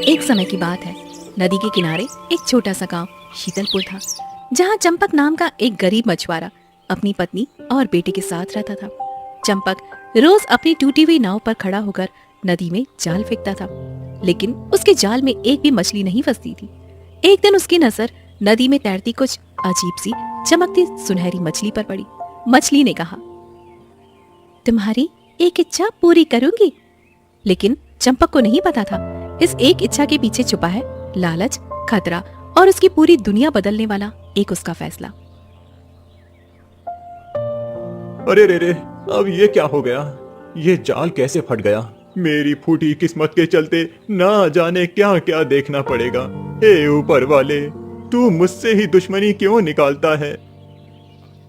एक समय की बात है। नदी के किनारे एक छोटा सा गांव शीतलपुर था, जहां चंपक नाम का एक गरीब मछुआरा अपनी पत्नी और बेटे के साथ रहता था। चंपक रोज अपनी टूटी हुई नाव पर खड़ा होकर नदी में जाल फेंकता था, लेकिन उसके जाल में एक भी मछली नहीं फंसती थी। एक दिन उसकी नजर नदी में तैरती कुछ अजीब सी चमकती सुनहरी मछली पर पड़ी। मछली ने कहा, तुम्हारी एक इच्छा पूरी करूंगी। लेकिन चंपक को नहीं पता था इस एक इच्छा के पीछे छुपा है लालच, खतरा और उसकी पूरी दुनिया बदलने वाला एक उसका फैसला। अरे रे रे, अब ये क्या हो गया? ये जाल कैसे फट गया? मेरी फूटी किस्मत के चलते ना जाने क्या क्या देखना पड़ेगा। हे ऊपर वाले, तू मुझसे ही दुश्मनी क्यों निकालता है?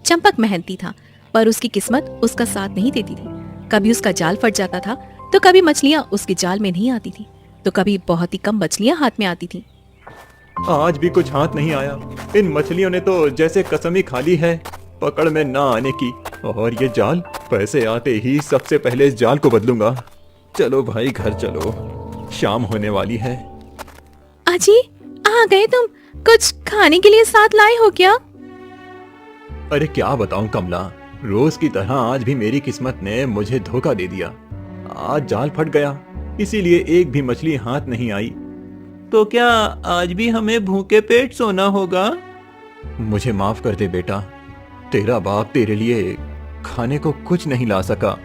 चंपक मेहनती था, पर उसकी किस्मत उसका साथ नहीं देती थी। कभी उसका जाल फट जाता था, तो कभी मछलियां उसके जाल में नहीं आती थी, तो कभी बहुत ही कम मछलियां हाथ में आती थीं। आज भी कुछ हाथ नहीं आया। इन मछलियों ने तो जैसे कसम ही खा ली है पकड़ में ना आने की। और ये जाल, पैसे आते ही सबसे पहले इस जाल को बदलूंगा। चलो भाई, घर चलो, शाम होने वाली है। अजी, आ गए तुम? कुछ खाने के लिए साथ लाए हो क्या? अरे क्या बताऊं कमला, रोज की तरह आज भी मेरी किस्मत ने मुझे धोखा दे दिया। आज जाल फट गया, इसीलिए एक भी मछली हाथ नहीं आई। तो क्या आज भी हमें भूखे पेट सोना होगा? मुझे माफ कर दे बेटा, तेरा बाप तेरे लिए खाने को कुछ नहीं ला सका।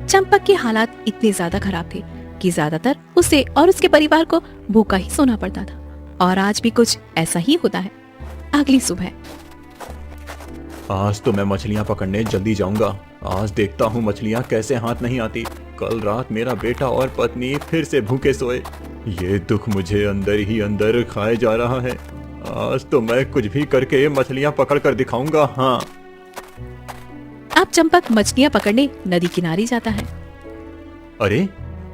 चंपक के हालात इतने ज्यादा खराब थे कि ज्यादातर उसे और उसके परिवार को भूखा ही सोना पड़ता था। और आज भी कुछ ऐसा ही होता है। अगली सुबह, आज तो मैं मछलियां पकड़ने जल्दी जाऊंगा। आज देखता हूँ मछलियां कैसे हाथ नहीं आती। कल रात मेरा बेटा और पत्नी फिर से भूखे सोए। ये दुख मुझे अंदर ही अंदर खाए जा रहा है। आज तो मैं कुछ भी करके मछलियां पकड़ कर दिखाऊंगा। हाँ। अब चंपक मछलियां पकड़ने नदी किनारे जाता है। अरे,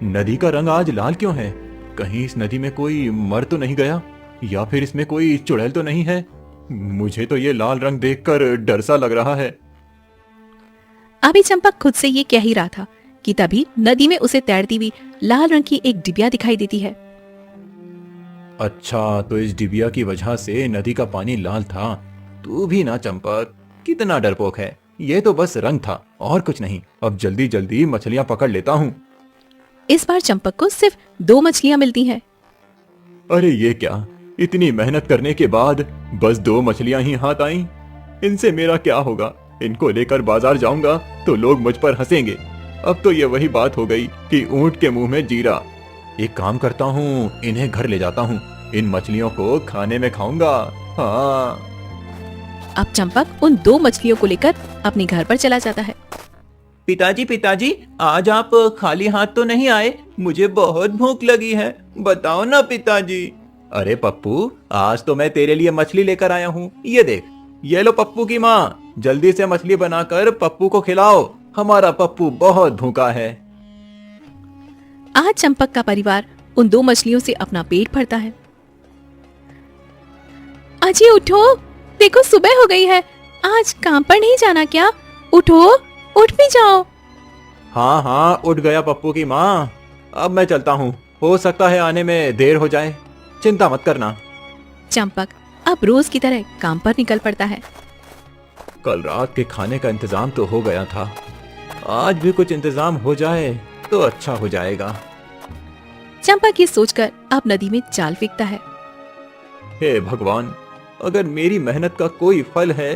नदी का रंग आज लाल क्यों है? कहीं इस नदी में कोई मर तो नहीं गया, या फिर इसमें कोई चुड़ैल तो नहीं है? मुझे तो ये लाल रंग देखकर डर सा लग रहा है। अभी चंपक खुद से ये कह ही रहा था कि तभी नदी में उसे तैरती हुई लाल रंग की एक डिबिया दिखाई देती है। अच्छा, तो इस डिबिया की वजह से नदी का पानी लाल था। तू भी ना चंपक, कितना डरपोक है। ये तो बस रंग था और कुछ नहीं। अब जल्दी जल्दी मछलियां पकड़ लेता हूँ। इस बार चंपक को सिर्फ 2 मछलियां मिलती हैं। अरे ये क्या, इतनी मेहनत करने के बाद बस 2 मछलियां ही हाथ आईं। इनसे मेरा क्या होगा? इनको लेकर बाजार जाऊंगा तो लोग मुझ पर हंसेंगे। अब तो ये वही बात हो गई कि ऊंट के मुंह में जीरा। एक काम करता हूँ, इन्हें घर ले जाता हूँ। इन मछलियों को खाने में खाऊंगा। हाँ। अब चंपक उन 2 मछलियों को लेकर अपने घर पर चला जाता है। पिताजी पिताजी, आज आप खाली हाथ तो नहीं आए? मुझे बहुत भूख लगी है, बताओ ना पिताजी। अरे पप्पू, आज तो मैं तेरे लिए मछली लेकर आया हूँ। ये देख, ये लो पप्पू की माँ, जल्दी से मछली बनाकर पप्पू को खिलाओ। हमारा पप्पू बहुत भूखा है। आज चंपक का परिवार उन 2 मछलियों से अपना पेट भरता है। अजी उठो, देखो सुबह हो गई है। आज काम पर नहीं जाना क्या? उठो, उठ भी जाओ। हाँ हाँ, उठ गया पप्पू की माँ। अब मैं चलता हूँ, हो सकता है आने में देर हो जाए। चिंता मत करना। चंपक अब रोज की तरह काम पर निकल पड़ता है। कल रात के खाने का इंतजाम तो हो गया था, आज भी कुछ इंतजाम हो जाए तो अच्छा हो जाएगा। चंपक ये सोचकर अब नदी में जाल फेंकता है। हे भगवान, अगर मेरी मेहनत का कोई फल है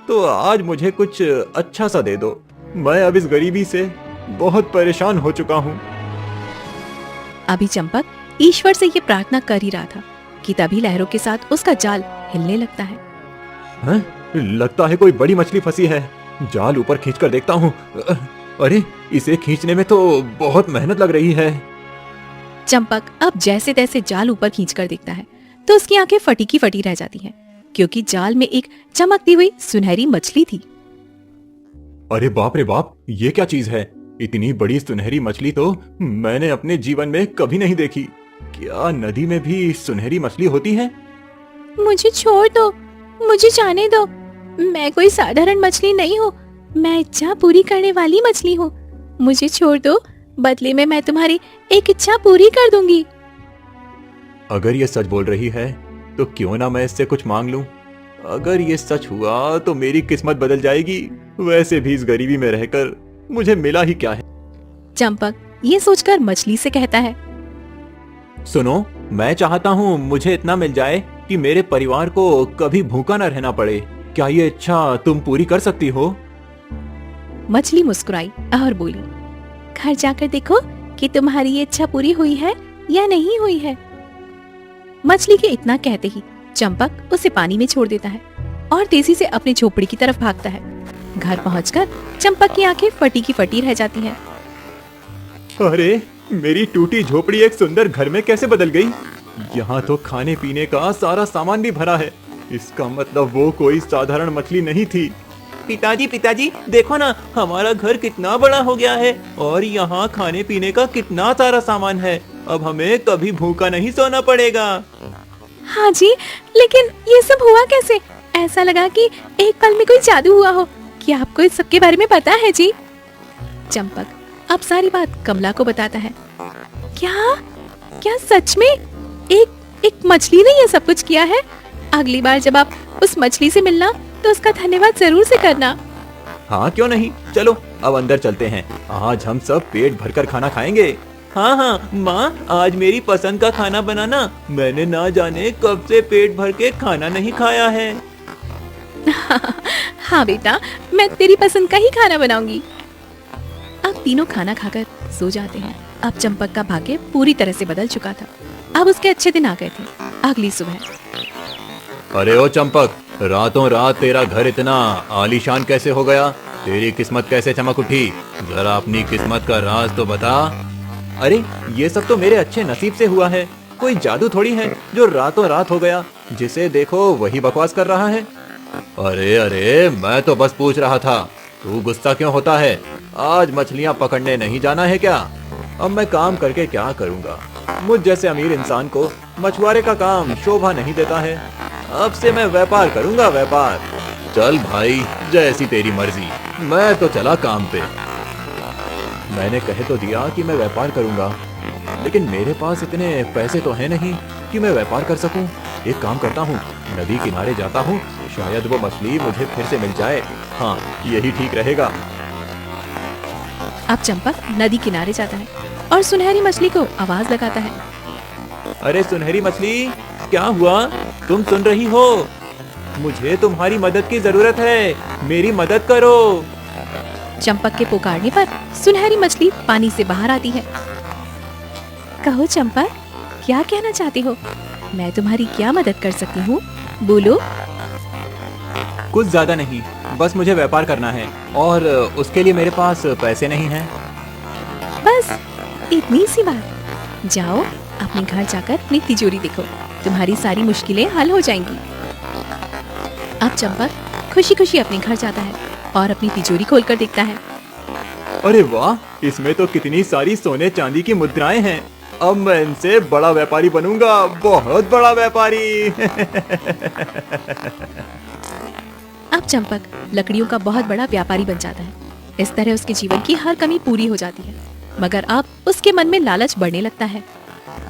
तो आज मुझे कुछ अच्छा सा दे दो। मैं अब इस गरीबी से बहुत परेशान हो चुका हूँ। अभी चंपक ईश्वर से ये प्रार्थना कर ही रहा था कि तभी लहरों के साथ उसका जाल हिलने लगता है। हैं? लगता है कोई बड़ी मछली फंसी है। जाल ऊपर खींचकर देखता हूँ। अरे, इसे खींचने में तो बहुत मेहनत लग रही है। चंपक अब जैसे तैसे जाल ऊपर खींचकर देखता है तो उसकी आंखें फटी की फटी रह जाती हैं, क्योंकि जाल में एक चमकती हुई सुनहरी मछली थी। अरे बाप रे बाप, ये क्या चीज है? इतनी बड़ी सुनहरी मछली तो मैंने अपने जीवन में कभी नहीं देखी। क्या नदी में भी सुनहरी मछली होती है? मुझे छोड़ दो, मुझे जाने दो। मैं कोई साधारण मछली नहीं हूँ, मैं इच्छा पूरी करने वाली मछली हूँ। मुझे छोड़ दो, बदले में मैं तुम्हारी एक इच्छा पूरी कर दूंगी। अगर ये सच बोल रही है तो क्यों ना मैं इससे कुछ मांग लूं। अगर ये सच हुआ तो मेरी किस्मत बदल जाएगी। वैसे भी इस गरीबी में रहकर मुझे मिला ही क्या है। चंपक ये सोचकर मछली से कहता है, सुनो, मैं चाहता हूँ मुझे इतना मिल जाए कि मेरे परिवार को कभी भूखा न रहना पड़े। क्या ये इच्छा तुम पूरी कर सकती हो? मछली मुस्कुराई और बोली, घर जाकर देखो कि तुम्हारी ये इच्छा पूरी हुई है या नहीं हुई है। मछली के इतना कहते ही चंपक उसे पानी में छोड़ देता है और तेजी से अपनी झोपड़ी की तरफ भागता है। घर पहुंचकर चंपक की आंखें फटी की फटी रह जाती हैं। अरे, मेरी टूटी झोपड़ी एक सुंदर घर में कैसे बदल गई। यहाँ तो खाने पीने का सारा सामान भी भरा है। इसका मतलब वो कोई साधारण मछली नहीं थी। पिताजी, देखो ना, हमारा घर कितना बड़ा हो गया है और यहाँ खाने पीने का कितना सारा सामान है। अब हमें कभी भूखा नहीं सोना पड़ेगा। हाँ जी, लेकिन ये सब हुआ कैसे? ऐसा लगा कि एक पल में कोई जादू हुआ हो। क्या आपको इस सब के बारे में पता है जी? चंपक अब सारी बात कमला को बताता है। क्या सच में एक मछली ने ये सब कुछ किया है? अगली बार जब आप उस मछली से मिलना तो उसका धन्यवाद जरूर से करना। हाँ, क्यों नहीं, चलो अब अंदर चलते हैं। आज हम सब पेट भरकर खाना खाएंगे। हाँ, माँ, आज मेरी पसंद का खाना बनाना। मैंने ना जाने कब से पेट भर के खाना नहीं खाया है। हाँ बेटा, मैं तेरी पसंद का ही खाना बनाऊंगी। अब तीनों खाना खाकर सो जाते हैं। अब चंपक का भाग्य पूरी तरह से बदल चुका था। अब उसके अच्छे दिन आ गए थे। अगली सुबह, अरे ओ चंपक, रातों रात तेरा घर इतना आलीशान कैसे हो गया? तेरी किस्मत कैसे चमक उठी? जरा अपनी किस्मत का राज तो बता। अरे, ये सब तो मेरे अच्छे नसीब से हुआ है। कोई जादू थोड़ी है जो रातों रात हो गया। जिसे देखो वही बकवास कर रहा है। अरे, मैं तो बस पूछ रहा था। तू गुस्सा क्यों होता है? आज मछलियाँ पकड़ने नहीं जाना है क्या? अब मैं काम करके क्या करूँगा? मुझ जैसे अमीर इंसान को मछुआरे का काम शोभा नहीं देता है। अब से मैं व्यापार करूँगा, व्यापार। चल भाई, जैसी तेरी मर्जी। मैं तो चला काम पे। मैंने कह तो दिया कि मैं व्यापार करूँगा, लेकिन मेरे पास इतने पैसे तो हैं नहीं कि मैं व्यापार कर सकूं। एक काम करता हूँ, नदी किनारे जाता हूँ, शायद वो मछली मुझे फिर से मिल जाए। हाँ, यही ठीक रहेगा। अब चंपक नदी किनारे जाता है और सुनहरी मछली को आवाज लगाता है। अरे सुनहरी मछली, क्या हुआ? तुम सुन रही हो? मुझे तुम्हारी मदद की जरूरत है। मेरी मदद करो। चंपक के पुकारने पर सुनहरी मछली पानी से बाहर आती है। कहो चंपक, क्या कहना चाहती हो? मैं तुम्हारी क्या मदद कर सकती हूँ? बोलो। कुछ ज्यादा नहीं, बस मुझे व्यापार करना है और उसके लिए मेरे पास पैसे नहीं हैं। बस इतनी सी बात। जाओ अपने घर जाकर अपनी तिजोरी देखो, तुम्हारी सारी मुश्किलें हल हो जाएंगी। अब चंपक खुशी खुशी अपने घर जाता है और अपनी तिजोरी खोलकर देखता है। अरे वाह, इसमें तो कितनी सारी सोने चांदी की मुद्राएं हैं। अब मैं इनसे बड़ा व्यापारी बनूंगा, बहुत बड़ा व्यापारी। अब चंपक लकड़ियों का बहुत बड़ा व्यापारी बन जाता है। इस तरह उसके जीवन की हर कमी पूरी हो जाती है, मगर अब उसके मन में लालच बढ़ने लगता है।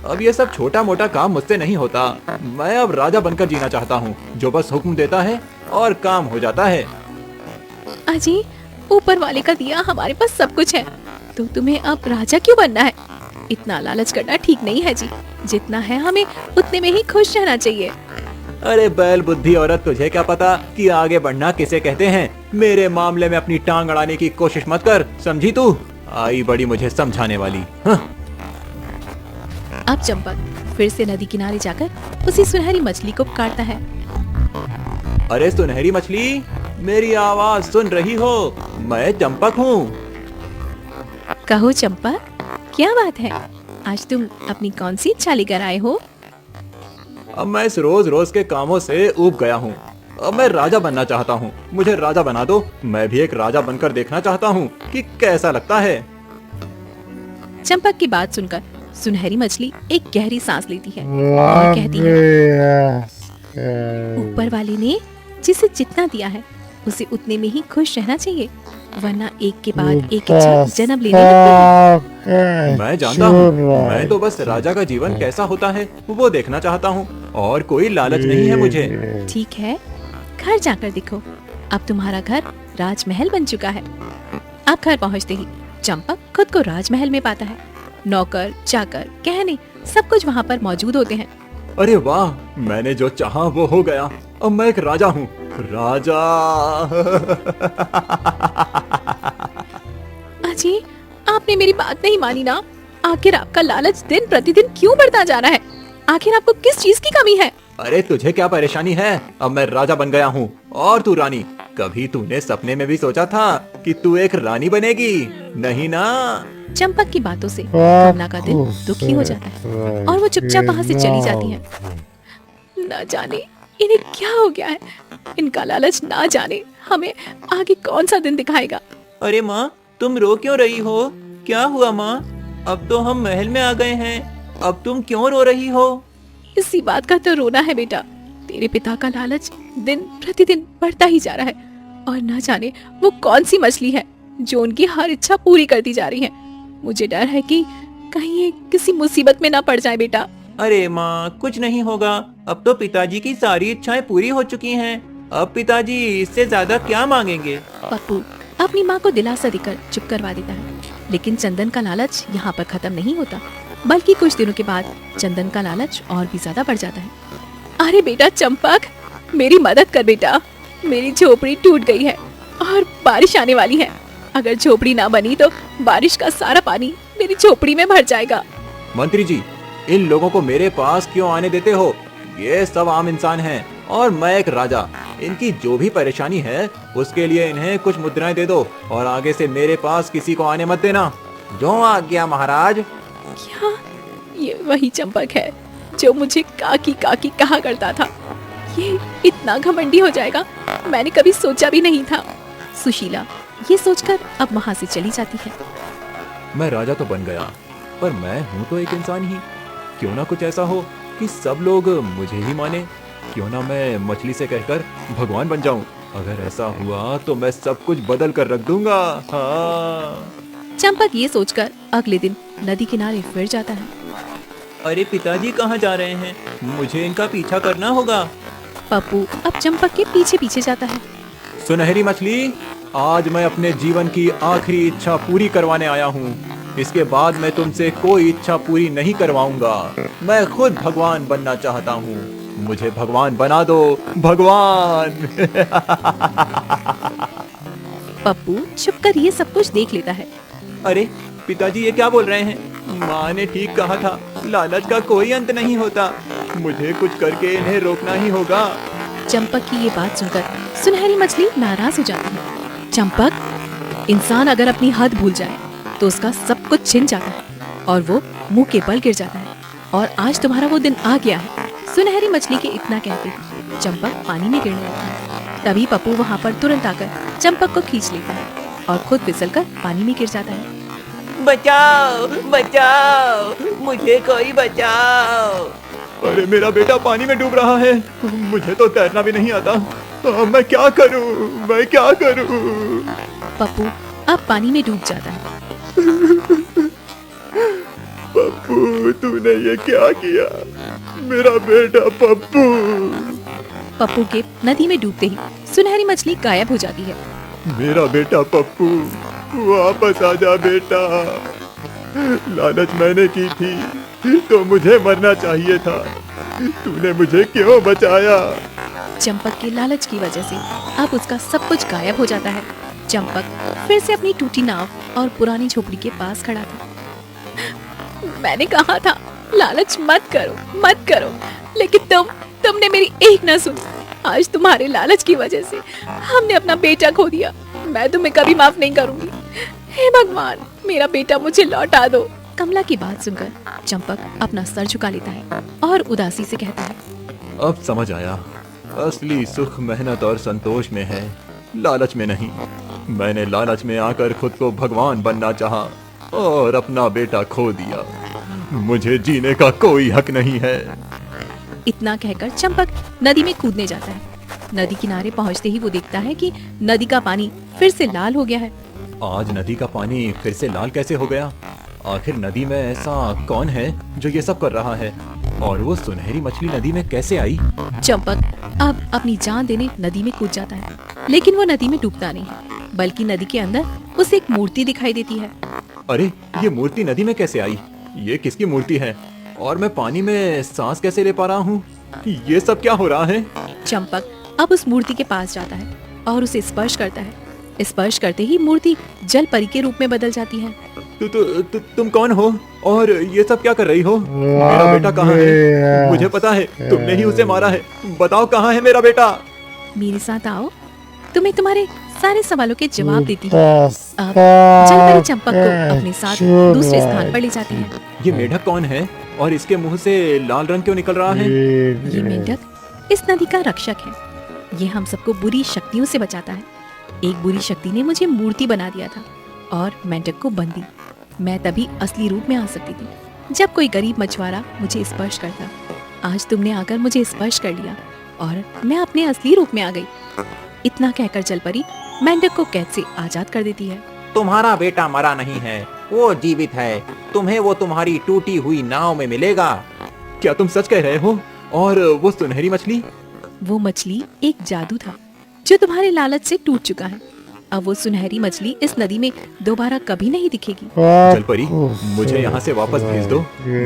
अब ये सब छोटा मोटा काम मुझसे नहीं होता। मैं अब राजा बनकर जीना चाहता हूँ, जो बस हुक्म देता है और काम हो जाता है। अजी, ऊपर वाले का दिया हमारे पास सब कुछ है, तो तुम्हें अब राजा क्यों बनना है? इतना लालच करना ठीक नहीं है जी। जितना है हमें उतने में ही खुश रहना चाहिए। अरे बैल बुद्धि औरत, तुझे क्या पता कि आगे बढ़ना किसे कहते हैं? मेरे मामले में अपनी टांग अड़ाने की कोशिश मत कर, समझी तू? आई बड़ी मुझे समझाने वाली। हाँ। अब चंपक फिर से नदी किनारे जाकर उसी सुनहरी मछली को पुकारता है। अरे सुनहरी मछली, मेरी आवाज सुन रही हो? मैं चंपक हूँ। कहो चंपक, क्या बात है? आज तुम अपनी कौन सी इच्छा लेकर आए हो? अब मैं इस रोज रोज के कामों से ऊब गया हूँ। अब मैं राजा बनना चाहता हूँ, मुझे राजा बना दो। मैं भी एक राजा बनकर देखना चाहता हूँ कि कैसा लगता है। चंपक की बात सुनकर सुनहरी मछली एक गहरी सांस लेती है और कहती है, ऊपर वाले ने जिसे जितना दिया है उसे उतने में ही खुश रहना चाहिए, वरना एक के बाद एक इच्छा जन्म लेने लगती है। मैं जानता हूँ, मैं तो बस राजा का जीवन कैसा होता है वो देखना चाहता हूँ और कोई लालच नहीं है मुझे। ठीक है, घर जाकर देखो, अब तुम्हारा घर राजमहल बन चुका है। अब घर पहुंचते ही चंपक खुद को राजमहल में पाता है। नौकर, चाकर, गहने सब कुछ वहाँ पर मौजूद होते हैं। अरे वाह, मैंने जो चाहा वो हो गया। अब मैं एक राजा हूँ, राजा। अजी, आपने मेरी बात नहीं मानी ना। आखिर आपका लालच दिन प्रतिदिन क्यों बढ़ता जा रहा है? आखिर आपको किस चीज की कमी है? अरे तुझे क्या परेशानी है? अब मैं राजा बन गया हूँ और तू रानी। कभी तूने सपने में भी सोचा था कि तू एक रानी बनेगी? नहीं ना। चंपक की बातों से कमला का दिल दुखी हो जाता है और वो चुपचाप वहाँ से चली जाती है। न जाने इन्हें क्या हो गया है। इनका लालच ना जाने हमें आगे कौन सा दिन दिखाएगा। अरे माँ, तुम रो क्यों रही हो? क्या हुआ माँ? अब तो हम महल में आ गए हैं, अब तुम क्यों रो रही हो? इसी बात का तो रोना है बेटा। तेरे पिता का लालच दिन प्रतिदिन बढ़ता ही जा रहा है और न जाने वो कौन सी मछली है जो उनकी हर इच्छा पूरी करती जा रही है। मुझे डर है कि कहीं ये किसी मुसीबत में ना पड़ जाए बेटा। अरे माँ, कुछ नहीं होगा। अब तो पिताजी की सारी इच्छाएं पूरी हो चुकी हैं। अब पिताजी इससे ज्यादा क्या मांगेंगे? पप्पू अपनी माँ को दिलासा देकर चुप करवा देता है। लेकिन चंदन का लालच यहाँ पर खत्म नहीं होता, बल्कि कुछ दिनों के बाद चंदन का लालच और भी ज्यादा बढ़ जाता है। अरे बेटा चंपक, मेरी मदद कर बेटा। मेरी झोपड़ी टूट गई है और बारिश आने वाली है। अगर झोपड़ी ना बनी तो बारिश का सारा पानी मेरी झोपड़ी में भर जाएगा। मंत्री जी, इन लोगों को मेरे पास क्यों आने देते हो? ये सब आम इंसान हैं और मैं एक राजा। इनकी जो भी परेशानी है उसके लिए इन्हें कुछ मुद्राएं दे दो और आगे से मेरे पास किसी को आने मत देना। जो आज्ञा महाराज। क्या ये वही चंपक है जो मुझे काकी काकी कहा करता था? ये इतना घमंडी हो जाएगा मैंने कभी सोचा भी नहीं था। सुशीला ये सोचकर अब वहाँ से चली जाती है। मैं राजा तो बन गया, पर मैं हूँ तो एक इंसान ही। क्यों ना कुछ ऐसा हो कि सब लोग मुझे ही माने। क्यों ना मैं मछली से कहकर भगवान बन जाऊं। अगर ऐसा हुआ तो मैं सब कुछ बदल कर रख दूंगा। हाँ। चंपक ये सोचकर अगले दिन नदी किनारे फिर जाता है। अरे पिताजी कहाँ जा रहे हैं? मुझे इनका पीछा करना होगा। पप्पू अब चंपक के पीछे पीछे जाता है। सुनहरी मछली, आज मैं अपने जीवन की आखिरी इच्छा पूरी करवाने आया हूँ। इसके बाद मैं तुमसे कोई इच्छा पूरी नहीं करवाऊंगा। मैं खुद भगवान बनना चाहता हूँ। मुझे भगवान बना दो, भगवान। पप्पू छुपकर ये सब कुछ देख लेता है। अरे पिताजी ये क्या बोल रहे हैं? माँ ने ठीक कहा था, लालच का कोई अंत नहीं होता। मुझे कुछ करके इन्हें रोकना ही होगा। चंपक की ये बात सुनकर सुनहरी मछली नाराज हो जाती है। चंपक, इंसान अगर अपनी हद भूल जाए तो उसका सब कुछ छिन जाता है और वो मुंह के बल गिर जाता है। और आज तुम्हारा वो दिन आ गया है। सुनहरी मछली के इतना कहते ही चंपक पानी में गिरने लगता है। तभी पप्पू वहाँ पर तुरंत आकर चंपक को खींच लेता है और खुद फिसलकर पानी में गिर जाता है। बचाओ, बचाओ, मुझे कोई बचाओ। अरे मेरा बेटा पानी में डूब रहा है। मुझे तो तैरना भी नहीं आता। मैं क्या करूं? मैं क्या करूं? पप्पू अब पानी में डूब जाता है। पप्पू, तूने ये क्या किया? मेरा बेटा पप्पू। पप्पू के नदी में डूबते ही सुनहरी मछली गायब हो जाती है। मेरा बेटा पप्पू, वापस आ जा बेटा। लालच मैंने की थी तो मुझे मरना चाहिए था। तूने मुझे क्यों बचाया? चंपक के लालच की वजह से अब उसका सब कुछ गायब हो जाता है। चंपक फिर से अपनी टूटी नाव और पुरानी झोपड़ी के पास खड़ा था। मैंने कहा था लालच मत करो, मत करो, लेकिन तुमने मेरी एक न सुनी। आज तुम्हारे लालच की वजह से हमने अपना बेटा खो दिया। मैं तुम्हें कभी माफ नहीं करूंगी। हे भगवान, मेरा बेटा मुझे लौटा दो। कमला की बात सुनकर चंपक अपना सर झुका लेता है और उदासी से कहता है, अब समझ आया, असली सुख मेहनत और संतोष में है, लालच में नहीं। मैंने लालच में आकर खुद को भगवान बनना चाहा और अपना बेटा खो दिया। मुझे जीने का कोई हक नहीं है। इतना कहकर चंपक नदी में कूदने जाता है। नदी किनारे पहुंचते ही वो देखता है कि नदी का पानी फिर से लाल हो गया है। आज नदी का पानी फिर से लाल कैसे हो गया? आखिर नदी में ऐसा कौन है जो ये सब कर रहा है? और वो सुनहरी मछली नदी में कैसे आई? चंपक अब अपनी जान देने नदी में कूद जाता है, लेकिन वो नदी में डूबता नहीं, बल्कि नदी के अंदर उसे एक मूर्ति दिखाई देती है। अरे ये मूर्ति नदी में कैसे आई? ये किसकी मूर्ति है? और मैं पानी में सांस कैसे ले पा रहा हूँ? ये सब क्या हो रहा है? चंपक अब उस मूर्ति के पास जाता है और उसे स्पर्श करता है। स्पर्श करते ही मूर्ति जल परी के रूप में बदल जाती है। तुम कौन हो और ये सब क्या कर रही हो? मेरा बेटा कहाँ है? मुझे पता है तुमने ही उसे मारा है। बताओ कहाँ है मेरा बेटा? मेरे साथ आओ, तुम्हें तुम्हारे सारे सवालों के जवाब देती हूँ। अब जलपरी चंपक को अपने साथ दूसरे स्थान पर ले जाती है। ये मेढक कौन है और इसके मुंह से लाल रंग क्यों निकल रहा है? ये मेंढक इस नदी का रक्षक है। ये हम सबको बुरी शक्तियों से बचाता है। एक बुरी शक्ति ने मुझे मूर्ति बना दिया था और मेंढक को बंदी। मैं तभी असली रूप में आ सकती थी जब कोई गरीब मछुआरा मुझे स्पर्श करता। आज तुमने आकर मुझे स्पर्श कर लिया और मैं अपने असली रूप में आ गई। इतना कहकर जलपरी मेंढक को कैद से आजाद कर देती है। तुम्हारा बेटा मरा नहीं है, वो जीवित है। तुम्हें वो तुम्हारी टूटी हुई नाव में मिलेगा। क्या तुम सच कह रहे हो? और वो सुनहरी मछली? वो मछली एक जादू था जो तुम्हारे लालच से टूट चुका है। अब वो सुनहरी मछली इस नदी में दोबारा कभी नहीं दिखेगी। जलपरी, मुझे यहाँ से वापस भेज दो।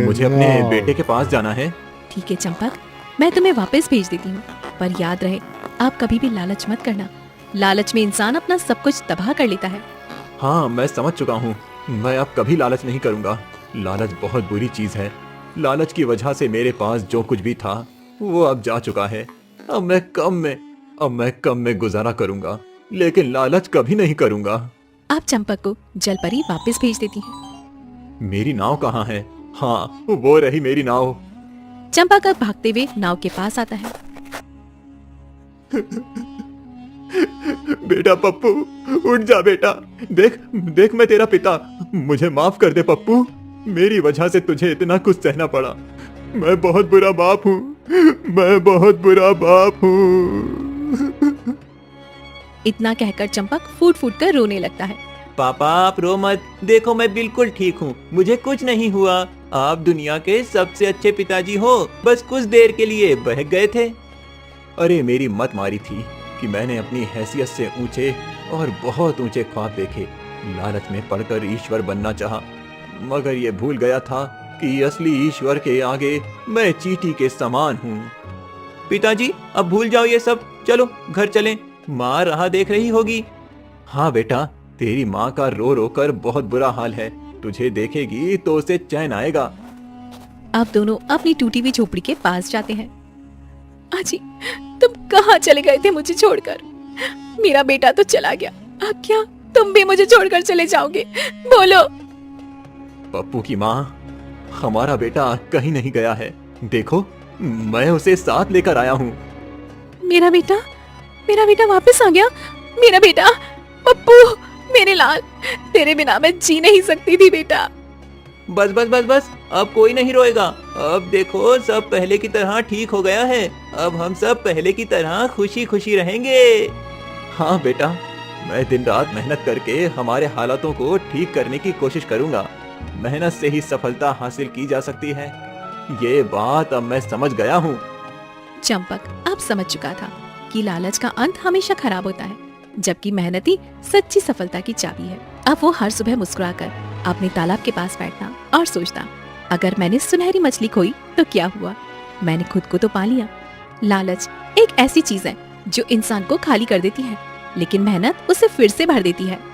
मुझे अपने बेटे के पास जाना है। ठीक है चंपक, मैं तुम्हें वापस भेज देती हूँ, पर याद रहे आप कभी भी लालच मत करना। लालच में इंसान अपना सब कुछ तबाह कर लेता है। हाँ, मैं समझ चुका हूँ। मैं अब कभी लालच नहीं करूँगा। लालच बहुत बुरी चीज है। लालच की वजह से मेरे पास जो कुछ भी था वो अब जा चुका है। अब मैं कम में गुजारा करूँगा, लेकिन लालच कभी नहीं करूँगा। आप चंपक को जलपरी वापस भेज देती है। मेरी नाव कहाँ है? हाँ, वो रही मेरी नाव। चंपक अब भागते हुए नाव के पास आता है। बेटा पप्पू, उठ जा बेटा। देख मैं तेरा पिता। मुझे माफ कर दे पप्पू। मेरी वजह से तुझे इतना कुछ सहना पड़ा। मैं बहुत बुरा बाप हूँ। मैं बहुत बुरा बाप हूँ। इतना कहकर चंपक फूट फूट कर रोने लगता है। पापा आप रो मत, देखो मैं बिल्कुल ठीक हूँ, मुझे कुछ नहीं हुआ। आप दुनिया के सबसे अच्छे पिताजी हो, बस कुछ देर के लिए बहक गए थे। अरे मेरी मत मारी थी कि मैंने अपनी हैसियत से ऊंचे और बहुत ऊंचे ख्वाब देखे। लालच में पड़कर ईश्वर बनना चाहा, मगर ये भूल गया था कि असली ईश्वर के आगे मैं चींटी के समान हूँ। पिताजी अब भूल जाओ ये सब, चलो घर चलें। माँ राह देख रही होगी। हाँ बेटा, तेरी माँ का रो रो कर बहुत बुरा हाल है। तुझे देखेगी तो उसे चैन आएगा। अब दोनों अपनी टूटी हुई झोपड़ी के पास जाते हैं। आजी, तुम कहाँ चले गए थे मुझे छोड़कर? मेरा बेटा तो चला गया, अब क्या तुम भी मुझे छोड़कर चले जाओगे? बोलो। पप्पू की माँ, हमारा बेटा कहीं नहीं गया है। देखो, मैं उसे साथ लेकर आया हूँ। मेरा बेटा वापस आ गया। मेरा बेटा पप्पू, मेरे लाल, तेरे बिना मैं जी नहीं सकती थी बेटा। बस बस बस बस, अब कोई नहीं रोएगा। अब देखो सब पहले की तरह ठीक हो गया है। अब हम सब पहले की तरह खुशी खुशी रहेंगे। हाँ बेटा, मैं दिन रात मेहनत करके हमारे हालातों को ठीक करने की कोशिश करूंगा। मेहनत से ही सफलता हासिल की जा सकती है। ये बात अब मैं समझ गया हूँ। चंपक अब समझ चुका था कि लालच का अंत हमेशा खराब होता है, जबकि मेहनती सच्ची सफलता की चाबी है। अब वो हर सुबह मुस्कुराकर अपने तालाब के पास बैठता और सोचता, अगर मैंने सुनहरी मछली खोई तो क्या हुआ? मैंने खुद को तो पा लिया। लालच एक ऐसी चीज है जो इंसान को खाली कर देती है, लेकिन मेहनत उसे फिर से भर देती है।